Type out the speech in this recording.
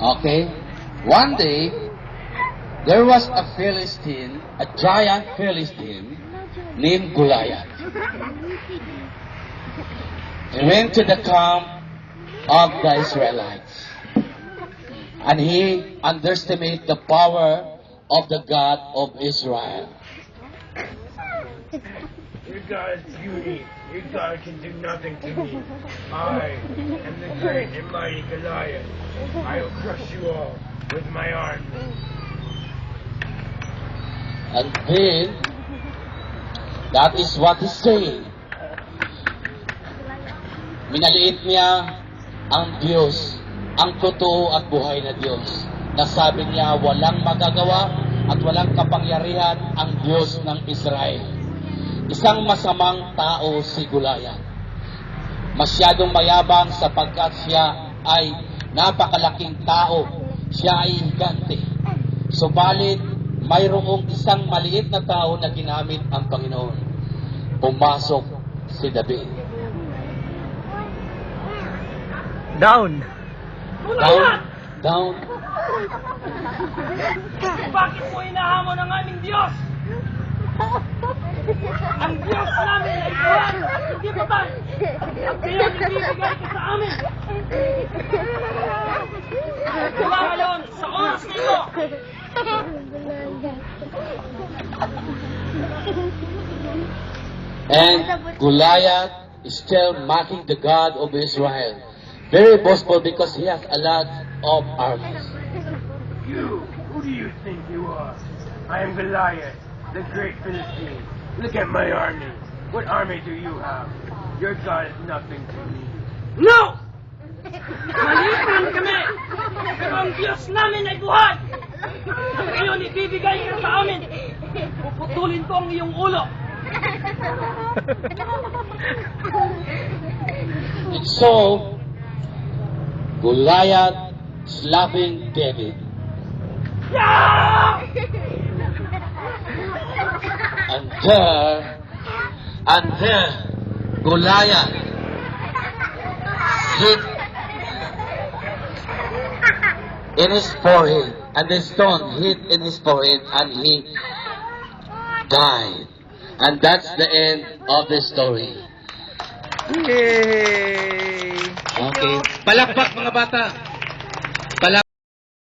Okay. One day, there was a Philistine, a giant Philistine, named Goliath. He went to the camp of the Israelites. And he underestimated the power of the God of Israel. Your God is beauty. Your God can do nothing to me. I am the great and mighty Goliath. I will crush you all with my arm. And then, that is what he's saying. Minaliit niya ang Diyos, ang totoo at buhay na Diyos. Nasabi niya, walang magagawa at walang kapangyarihan ang Diyos ng Israel. Isang masamang tao si Goliath. Masyadong mayabang sapagkat siya ay napakalaking tao. Siya ay higante. Subalit, mayroong isang maliit na tao na ginamit ang Panginoon. Pumasok si David. Down. Down. Bakit mo hinahamon ang aming Diyos? Ang Diyos namin ay buwan, hindi patay. At ngayon ibibigay ka sa amin. Mula ngayon, sa oras na ito, And Goliath is still mocking the God of Israel. Very boastful because he has a lot of armies. You, who do you think you are? I am Goliath, the great Philistine. Look at my army. What army do you have? Your God is nothing to me. no! Maliit man kami, pero ang Diyos namin ay buhay. At ngayon ibibigay ka sa amin. Puputulin ko ang iyong ulo. And so, Goliath slapping David. And there, Goliath hit in his forehead, and the stone hit in his forehead, and he died. And that's the end of the story. Yay! Okay. Palakpak mga bata.